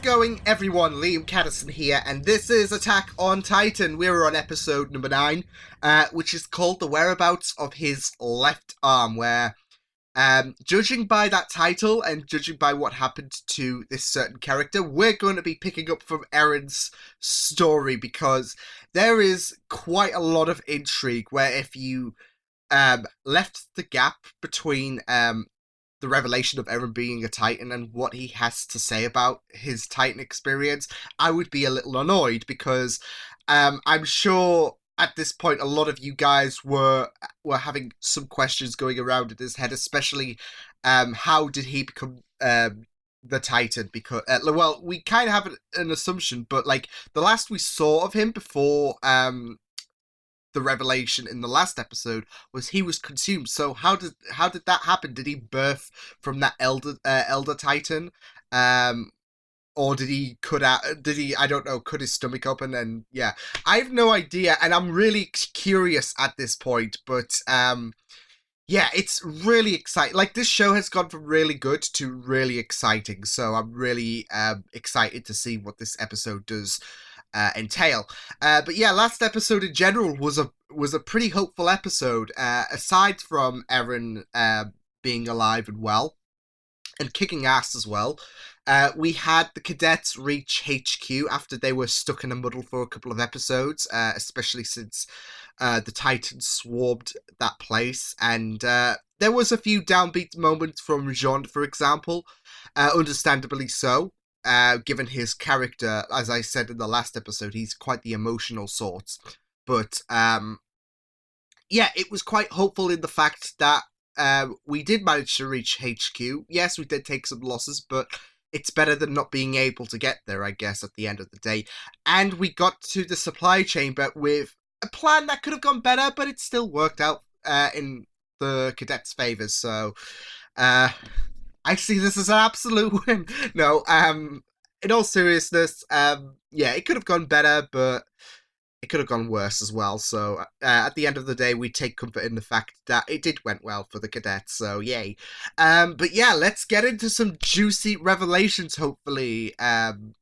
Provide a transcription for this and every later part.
it going, everyone? Liam Catterson here, and this is Attack on Titan. We're on episode number 9, which is called The Whereabouts of His Left Arm, where, judging by that title and judging by what happened to this certain character, we're going to be picking up from Eren's story, because there is quite a lot of intrigue, where if you left the gap between the revelation of Eren being a Titan and what he has to say about his Titan experience, I would be a little annoyed, because I'm sure at this point a lot of you guys were having some questions going around in his head, especially how did he become the Titan? Because well, we kind of have an assumption, but like the last we saw of him before the revelation in the last episode was he was consumed. So how did that happen? Did he birth from that elder Titan, or did he I don't know, cut his stomach open? And yeah, I have no idea, and I'm really curious at this point. But yeah, it's really exciting. Like, this show has gone from really good to really exciting, so I'm really excited to see what this episode does entail. But yeah, last episode in general was a pretty hopeful episode, aside from Eren being alive and well and kicking ass as well. We had the cadets reach HQ after they were stuck in a muddle for a couple of episodes, especially since the Titans swarmed that place, and there was a few downbeat moments from Jean, for example, understandably so. Given his character, as I said in the last episode, he's quite the emotional sort. But yeah, it was quite hopeful in the fact that we did manage to reach HQ. Yes, we did take some losses, but it's better than not being able to get there, I guess, at the end of the day. And we got to the supply chamber with a plan that could have gone better, but it still worked out in the cadets' favours. So I see this as an absolute win. No, in all seriousness, yeah, it could have gone better, but it could have gone worse as well. So at the end of the day, we take comfort in the fact that it did went well for the cadets. So yay. But yeah, let's get into some juicy revelations, hopefully, and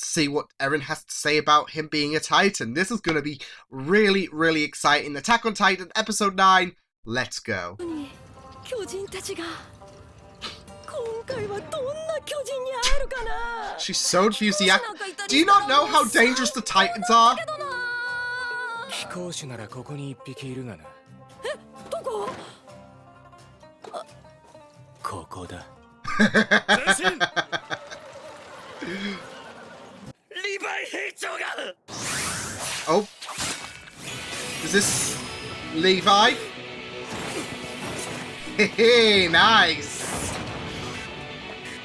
see what Eren has to say about him being a Titan. This is going to be really, really exciting. Attack on Titan, episode 9. Let's go. She's so enthusiastic. Do you not know how dangerous the Titans are? Oh. Is this Levi? Hey, nice.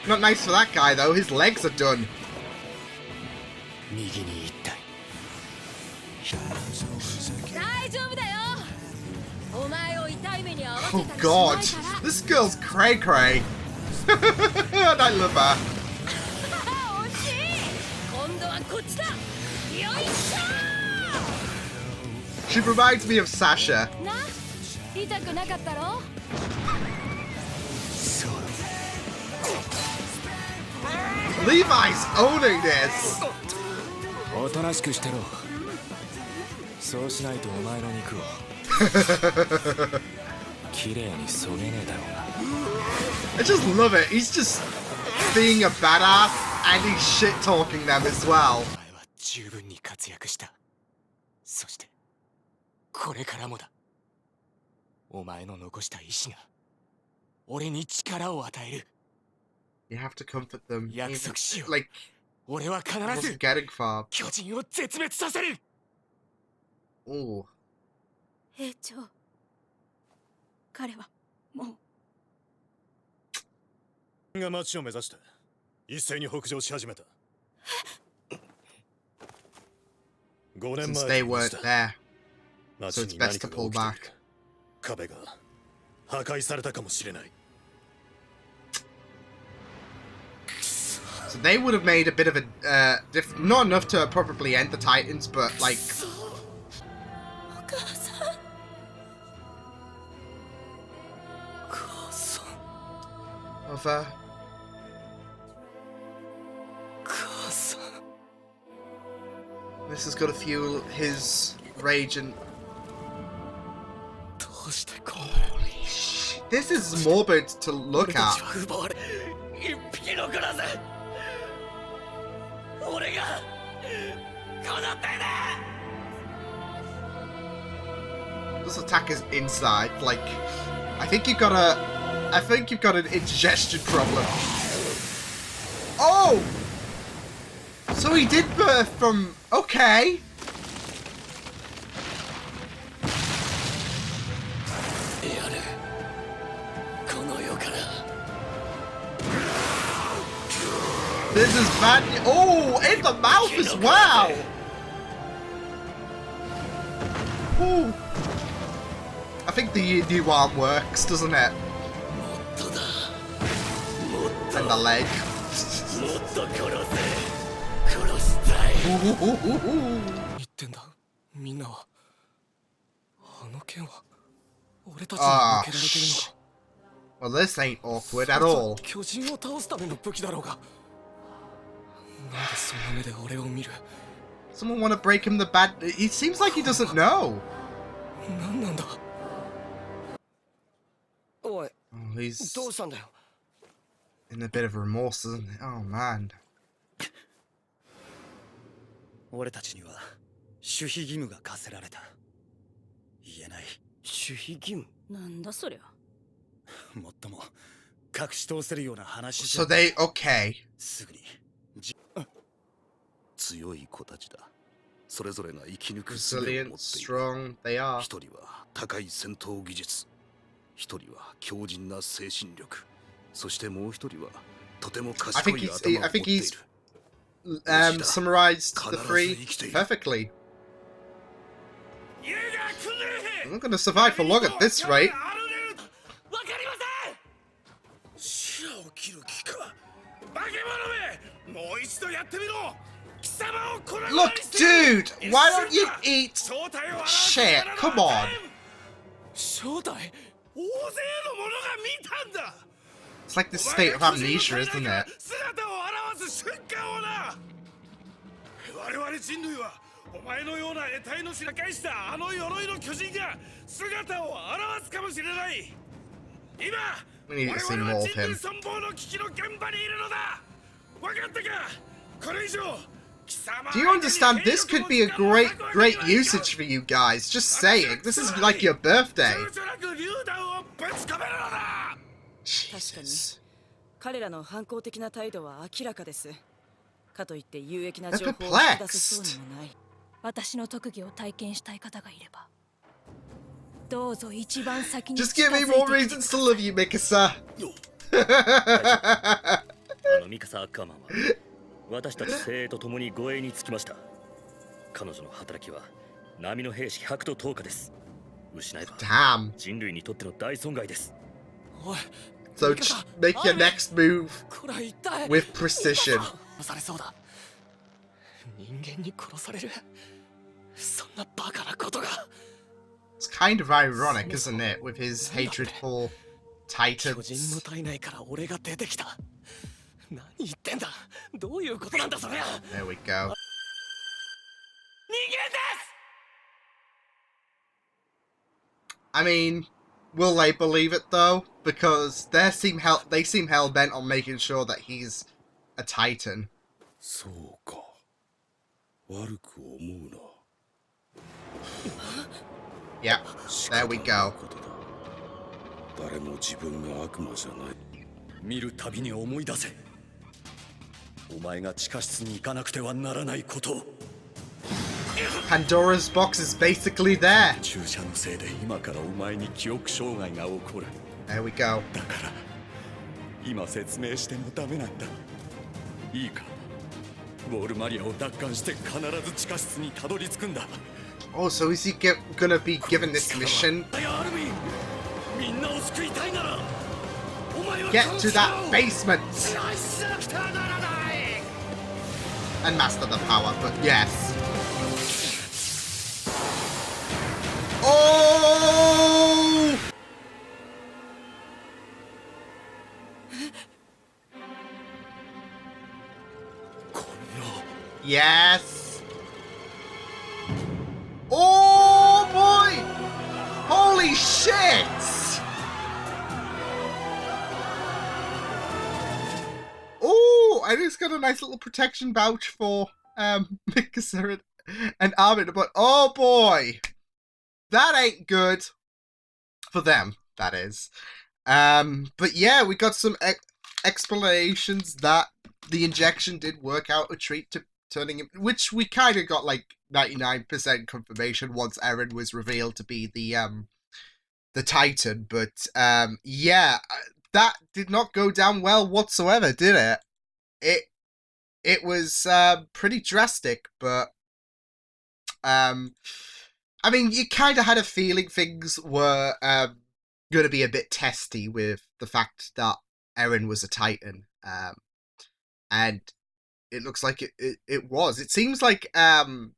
Not nice for that guy, though. His legs are done. Oh, God. This girl's cray-cray. And I love her. She reminds me of Sasha. Levi's owning this! I just love it. He's just being a badass and he's shit-talking them as well. You have to comfort them. Even, like, I wasn't getting far. Ooh. Since they weren't there, so it's best to pull back. So they would have made a bit of a, not enough to probably end the Titans, but like... Of This is gonna fuel his rage and... Holy shit. This is morbid to look at. This attack is inside, like... I think you've got an indigestion problem. Oh! So he did birth from... Okay. This is bad. Oh, in the mouth as well. Ooh. I think the new arm works, doesn't it? And the leg. Well, this ain't awkward at all. Someone want to break him the bad... He seems like he doesn't know. Oh, he's in a bit of remorse, isn't he? Oh, man. 俺たちには守秘義務が課せられた。言えない。守秘義務？なんだそりゃ。もっとも隠し通せるような話じゃ。So they okay. すぐに。強い子たちだ。それぞれが生き抜く術を持っている。Strong they are. 一人は高い戦闘技術、一人は強靭な精神力、そしてもう一人はとても賢い頭を持っている。Summarized the three perfectly. I'm not gonna survive for long at this rate. Look, dude, why don't you eat shit? Come on. It's like this state of amnesia, isn't it? 我々人類はお前のような得体の知らかいしたあの鎧の巨人が姿を現すかもしれない。今、我々は人類存亡の危機の現場にいるのだ。分かったか？これ以上。Do you understand? This could be a great usage for you guys. Just saying. This is like your birthday. Jesus. 彼らの反抗的な態度は明らかです。かといって有益な They're 情報を引き出せそう perplexed. にもない。私の特技を体験したい方がいれば、どうぞ一番先に Just give me more reasons to love you, Mikasa. ミカサ・アッカーマンは私たち精鋭と共に護衛につきました。彼女の働きは波の兵士100と10日です。失えば Damn. 人類にとっての大損害です。 So make your next move with precision. されそうだ。人間に殺される。そんなバカなことが。It's kind of ironic, isn't it, with his hatred for 巨人の Titans. 体内から俺が出てきた。何言ってんだ。どういうことなんだそれ。 There we go. 人間です。I mean, will they believe it though? Because they seem hell bent on making sure that he's a Titan. そうか。悪く思うな。 Yep, there we go. 誰も自分が悪魔じゃない。見るたびに思い出せ。お前が地下室に行かなくてはならないことを。 Pandora's box is basically there. 注射のせいで今からお前に記憶障害が起こる。 There we go. だから今説明してもダメなんだ。いいか。ウォールマリアを奪還して必ず地下室にたどり着くんだ。 Oh, so is he gonna be given this mission? みんなを救いたいなら。 Get to that basement and master the power, but yes. Oh! Yes. a nice little protection vouch for Mikasa and Armin, but oh boy, that ain't good for them. That is. But yeah, we got some explanations that the injection did work out a treat to turning him, which we kind of got like 99% confirmation once Eren was revealed to be the Titan. But yeah, that did not go down well whatsoever, did it? It was pretty drastic, but I mean, you kind of had a feeling things were going to be a bit testy with the fact that Eren was a Titan, and it looks like it was. It seems like the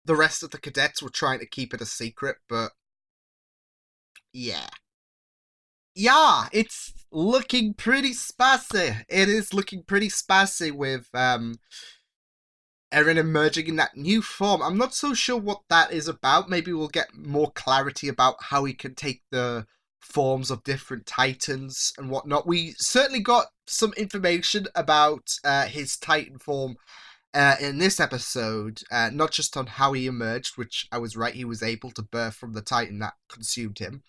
rest of the cadets were trying to keep it a secret, but yeah. Yeah, it's looking pretty spicy. It is looking pretty spicy with Eren emerging in that new form. I'm not so sure what that is about. Maybe we'll get more clarity about how he can take the forms of different titans and whatnot. We certainly got some information about his titan form in this episode, not just on how he emerged, which I was right, he was able to birth from the titan that consumed him,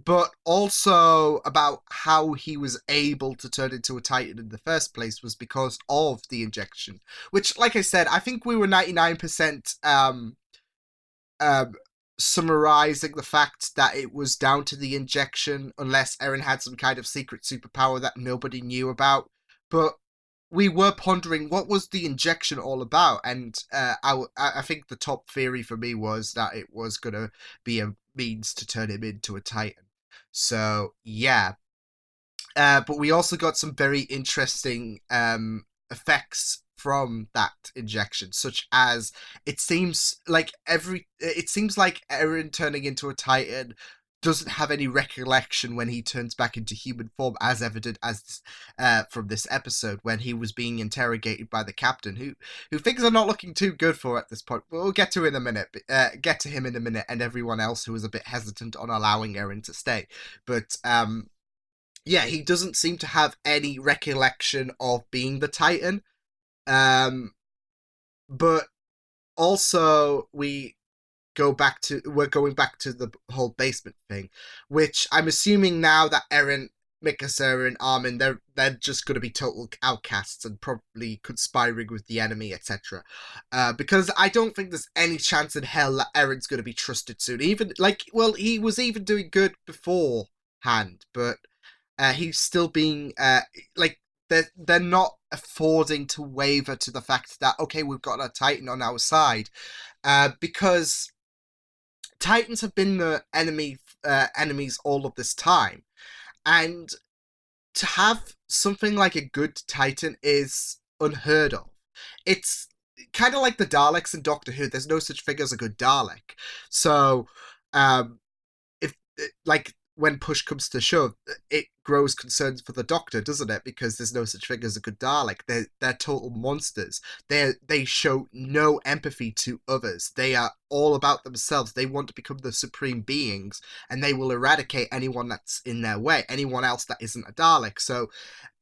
but also about how he was able to turn into a Titan in the first place was because of the injection. Which, like I said, I think we were 99% summarizing the fact that it was down to the injection, unless Eren had some kind of secret superpower that nobody knew about. But we were pondering what was the injection all about, and I think the top theory for me was that it was going to be a means to turn him into a Titan. So, yeah. But we also got some very interesting effects from that injection, such as it seems like Eren turning into a Titan doesn't have any recollection when he turns back into human form, as evident as from this episode when he was being interrogated by the captain, who things are not looking too good for at this point. We'll get to him in a minute, and everyone else who was a bit hesitant on allowing Eren to stay. But yeah, he doesn't seem to have any recollection of being the Titan. But also we're going back to the whole basement thing, which I'm assuming now that Eren, Mikasa, and Armin, they're just going to be total outcasts and probably conspiring with the enemy, etc. Because I don't think there's any chance in hell that Eren's going to be trusted soon. Even he was even doing good beforehand, but he's still being they're not affording to waver to the fact that, okay, we've got a Titan on our side, because Titans have been the enemies all of this time, and to have something like a good Titan is unheard of. It's kind of like the Daleks in Doctor Who. There's no such thing as a good Dalek. So, if when push comes to shove, it grows concerns for the Doctor, doesn't it? Because there's no such thing as a good Dalek. They're total monsters. They show no empathy to others. They are all about themselves. They want to become the supreme beings, and they will eradicate anyone that's in their way, anyone else that isn't a Dalek. So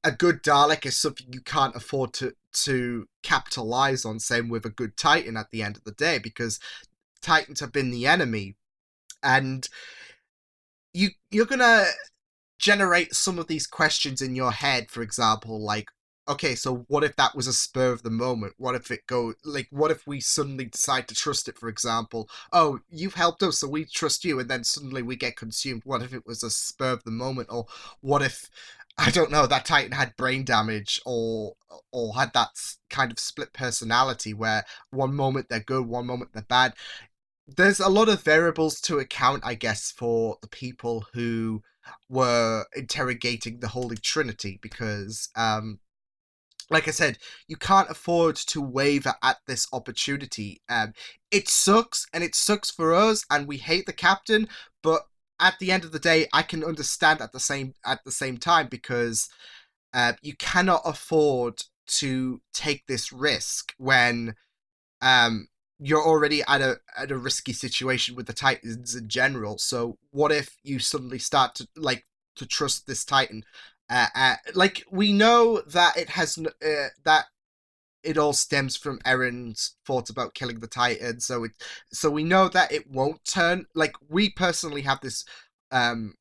a good Dalek is something you can't afford to capitalize on. Same with a good Titan at the end of the day, because Titans have been the enemy, and you're gonna generate some of these questions in your head. For example, like, okay, so what if that was a spur of the moment? What if we suddenly decide to trust it, for example? Oh, you've helped us, so we trust you, and then suddenly we get consumed. What if it was a spur of the moment? Or what if, I don't know, that Titan had brain damage, or had that kind of split personality where one moment they're good, one moment they're bad? There's a lot of variables to account, I guess, for the people who were interrogating the Holy Trinity, because, like I said, you can't afford to waver at this opportunity. It sucks, and it sucks for us, and we hate the captain, but at the end of the day, I can understand at the same time, because you cannot afford to take this risk when you're already at a risky situation with the Titans in general. So what if you suddenly start to trust this Titan, Like we know that it has that it all stems from Eren's thoughts about killing the Titan, so we know that it won't turn. Like we personally have um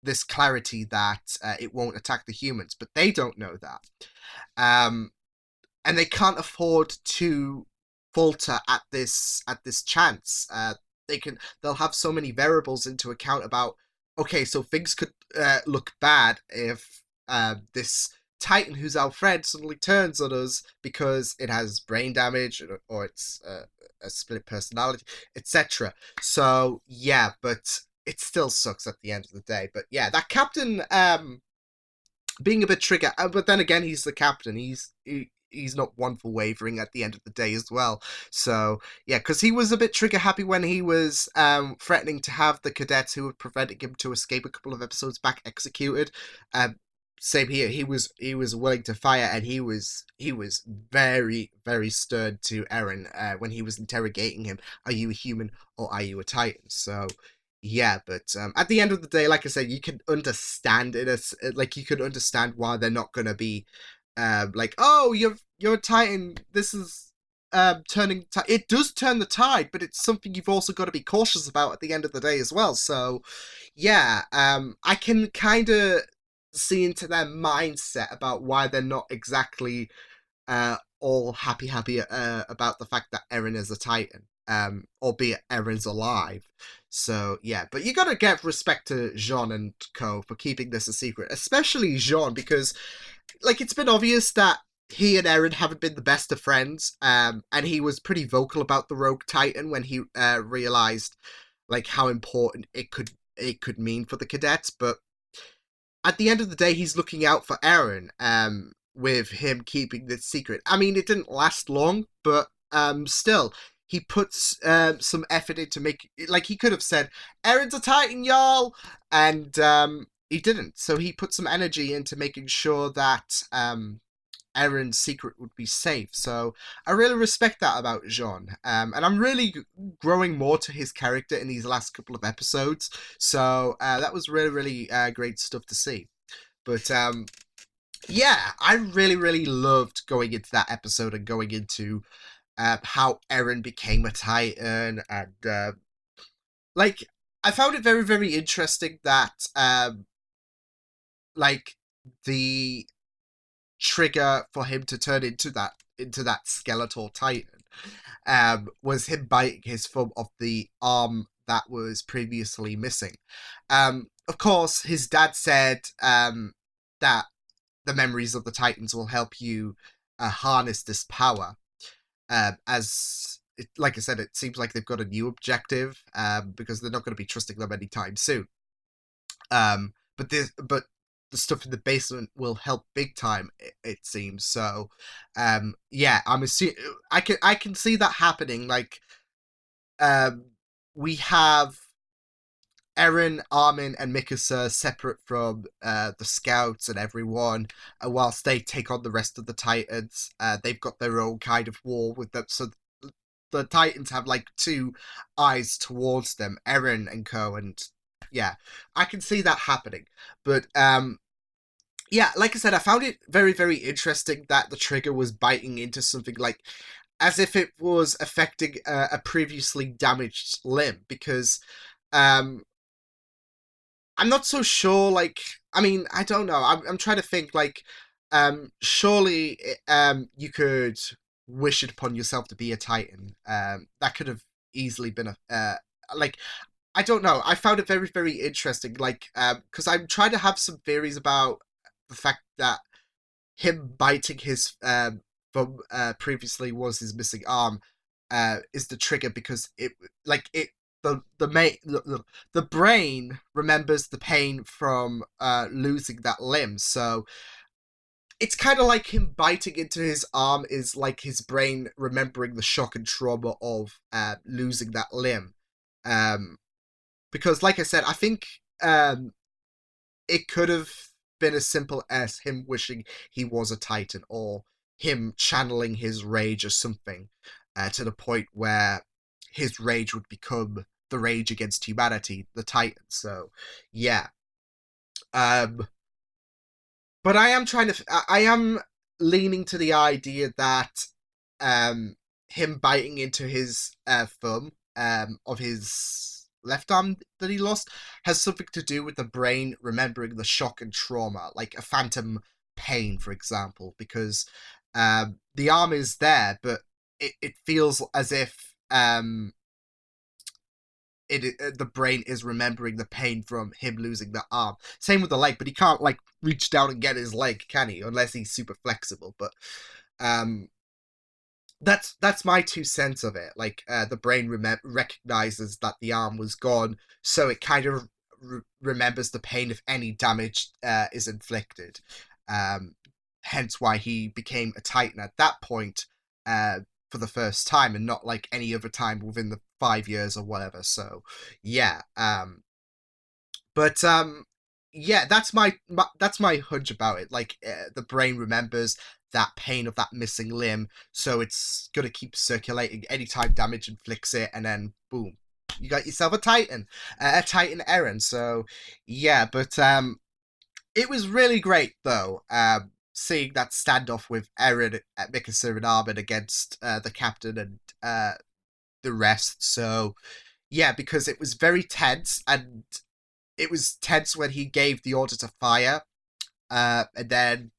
this clarity that it won't attack the humans, but they don't know that. Um, and they can't afford to falter at this chance. They'll have so many variables into account about, okay, so things could look bad if this Titan who's our friend suddenly turns on us because it has brain damage or it's a split personality, etc. So yeah, but it still sucks at the end of the day. But yeah, that captain being a bit trigger, but then again, he's the captain. He's not one for wavering at the end of the day as well. So yeah, because he was a bit trigger happy when he was threatening to have the cadets who were preventing him to escape a couple of episodes back executed. Same here. He was willing to fire, and he was very very stern to Eren when he was interrogating him. Are you a human or are you a Titan? So yeah, but at the end of the day, like I said, you can understand it as like you can understand why they're not gonna be like, oh, you're a Titan. This is turning. It does turn the tide, but it's something you've also got to be cautious about at the end of the day as well. So yeah, I can kind of see into their mindset about why they're not exactly all happy about the fact that Eren is a Titan, albeit Eren's alive. So yeah, but you gotta give respect to Jean and Co for keeping this a secret, especially Jean, because like it's been obvious that he and Eren haven't been the best of friends, and he was pretty vocal about the Rogue Titan when he realized like how important it could mean for the cadets, but at the end of the day, he's looking out for Eren, with him keeping this secret. I mean, it didn't last long, but still, he puts some effort into make. Like he could have said, "Eren's a Titan, y'all," and he didn't. So he put some energy into making sure that Eren's secret would be safe. So I really respect that about Jean. And I'm really growing more to his character in these last couple of episodes. So that was really, really great stuff to see. But yeah, I really, really loved going into that episode and going into how Eren became a Titan. And like, I found it very, very interesting that like the trigger for him to turn into that skeletal Titan was him biting his thumb off the arm that was previously missing. Of course, his dad said that the memories of the Titans will help you harness this power. Like I said, it seems like they've got a new objective because they're not going to be trusting them anytime soon. But the stuff in the basement will help big time. It seems so. Yeah, I'm assuming I can see that happening. Like, we have Eren, Armin, and Mikasa separate from the scouts and everyone, whilst they take on the rest of the Titans. They've got their own kind of war with them, so the Titans have like two eyes towards them, Eren and Co. And yeah, I can see that happening. But yeah, like I said, I found it very, very interesting that the trigger was biting into something like as if it was affecting a previously damaged limb, because um, I'm not so sure. Like, I mean, I don't know. I'm trying to think. Like, surely, you could wish it upon yourself to be a Titan. That could have easily been a like. I don't know. I found it very, very interesting. Like, because I'm trying to have some theories about the fact that him biting his thumb previously was his missing arm is the trigger, because it like it the brain remembers the pain from losing that limb. So it's kind of like him biting into his arm is like his brain remembering the shock and trauma of losing that limb. Because like I said, I think it could have been as simple as him wishing he was a Titan, or him channeling his rage or something to the point where his rage would become the rage against humanity, the Titan. So, yeah. But I am leaning to the idea that him biting into his thumb of his left arm that he lost has something to do with the brain remembering the shock and trauma, like a phantom pain, for example, because the arm is there, but it feels as if the brain is remembering the pain from him losing the arm. Same with the leg, but he can't like reach down and get his leg, can he? Unless he's super flexible. But um, that's my 2 cents of it. Like the brain recognizes that the arm was gone, so it kind of remembers the pain if any damage is inflicted. Um, Hence why he became a Titan at that point. For the first time, and not like any other time within the 5 years or whatever. So yeah, but yeah, that's my hunch about it. Like the brain remembers that pain of that missing limb, so it's gonna keep circulating anytime damage inflicts it, and then boom, you got yourself a Titan, a Titan Eren. So yeah, but it was really great though. Seeing that standoff with Eren, Mikasa, and Armin against the captain and the rest. So yeah, because it was very tense, and it was tense when he gave the order to fire, and then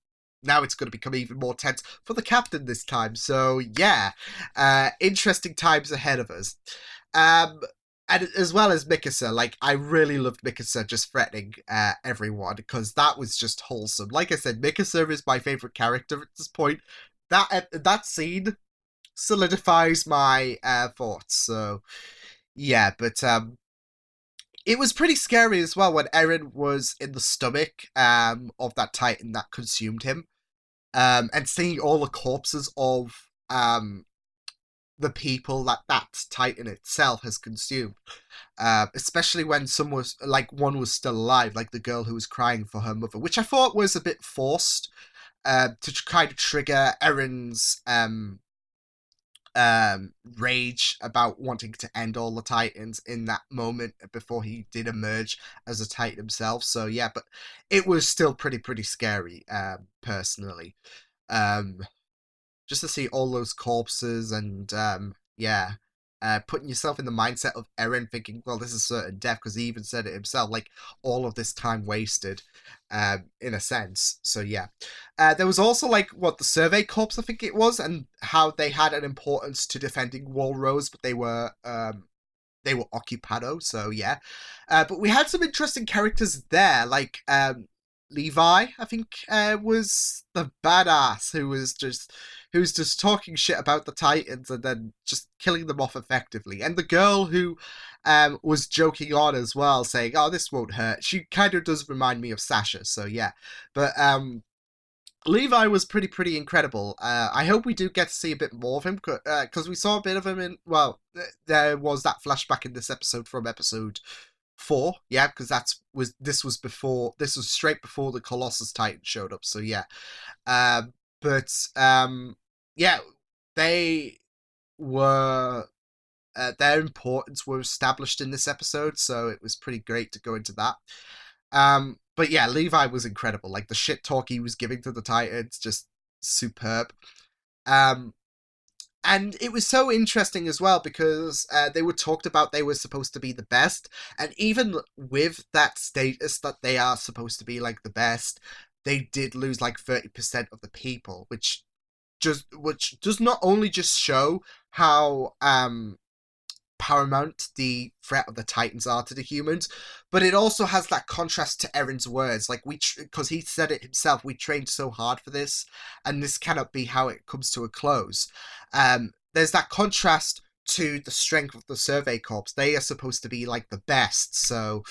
now it's going to become even more tense for the captain this time. So yeah, interesting times ahead of us. And as well as Mikasa, like I really loved Mikasa just threatening everyone, because that was just wholesome. Like I said, Mikasa is my favorite character at this point. That scene solidifies my thoughts. So yeah, but it was pretty scary as well when Eren was in the stomach of that Titan that consumed him, and seeing all the corpses of the people that Titan itself has consumed. Especially when one was still alive, like the girl who was crying for her mother, which I thought was a bit forced to kind of trigger Eren's rage about wanting to end all the Titans in that moment before he did emerge as a Titan himself. So yeah, but it was still pretty scary, personally. Um, just to see all those corpses and yeah, putting yourself in the mindset of Eren thinking, well, this is certain death, because he even said it himself, like all of this time wasted, in a sense. So yeah, there was also like the Survey Corps, I think it was, and how they had an importance to defending Walrose, but they were occupado. So yeah, but we had some interesting characters there, like Levi, I think, was the badass who's just talking shit about the Titans and then just killing them off effectively. And the girl who was joking on as well, saying, "Oh, this won't hurt." She kind of does remind me of Sasha. So yeah, but Levi was pretty incredible. I hope we do get to see a bit more of him, because we saw a bit of him in, well, there was that flashback in this episode from episode 4, yeah, because this was straight before the Colossus Titan showed up. So yeah, but yeah, they were their importance were established in this episode, so it was pretty great to go into that. But yeah, Levi was incredible. Like the shit talk he was giving to the Titans, just superb. And it was so interesting as well, because they were talked about they were supposed to be the best, and even with that status that they are supposed to be like the best, they did lose like 30% of the people, which does not only just show how paramount the threat of the Titans are to the humans, but it also has that contrast to Eren's words. Like because he said it himself, we trained so hard for this, and this cannot be how it comes to a close. There's that contrast to the strength of the Survey Corps. They are supposed to be like the best, so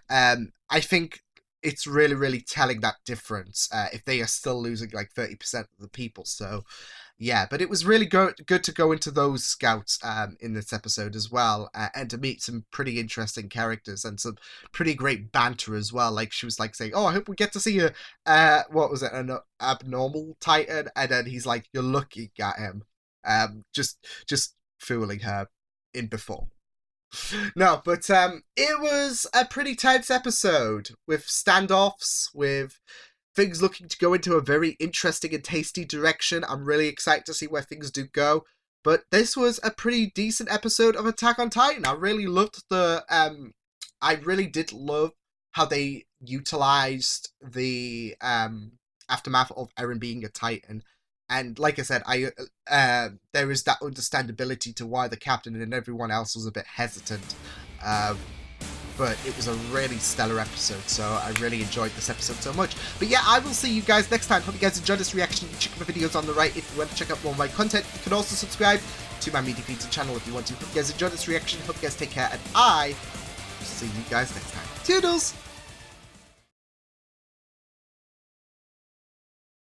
I think it's really telling that difference if they are still losing like 30% of the people. So yeah, but it was really good to go into those scouts in this episode as well, and to meet some pretty interesting characters and some pretty great banter as well. Like she was like saying, "Oh, I hope we get to see what was it, an abnormal Titan?" And then he's like, "You're looking at him," just fooling her in before. No, but it was a pretty tense episode with standoffs, with things looking to go into a very interesting and tasty direction. I'm really excited to see where things do go. But this was a pretty decent episode of Attack on Titan. I really loved I really did love how they utilized the aftermath of Eren being a Titan. And like I said, there is that understandability to why the captain and everyone else was a bit hesitant. But it was a really stellar episode, so I really enjoyed this episode so much. But yeah, I will see you guys next time. Hope you guys enjoyed this reaction. Check out my videos on the right if you want to check out more of my content. You can also subscribe to my media feeds and channel if you want to. Hope you guys enjoyed this reaction. Hope you guys take care, and I will see you guys next time. Toodles!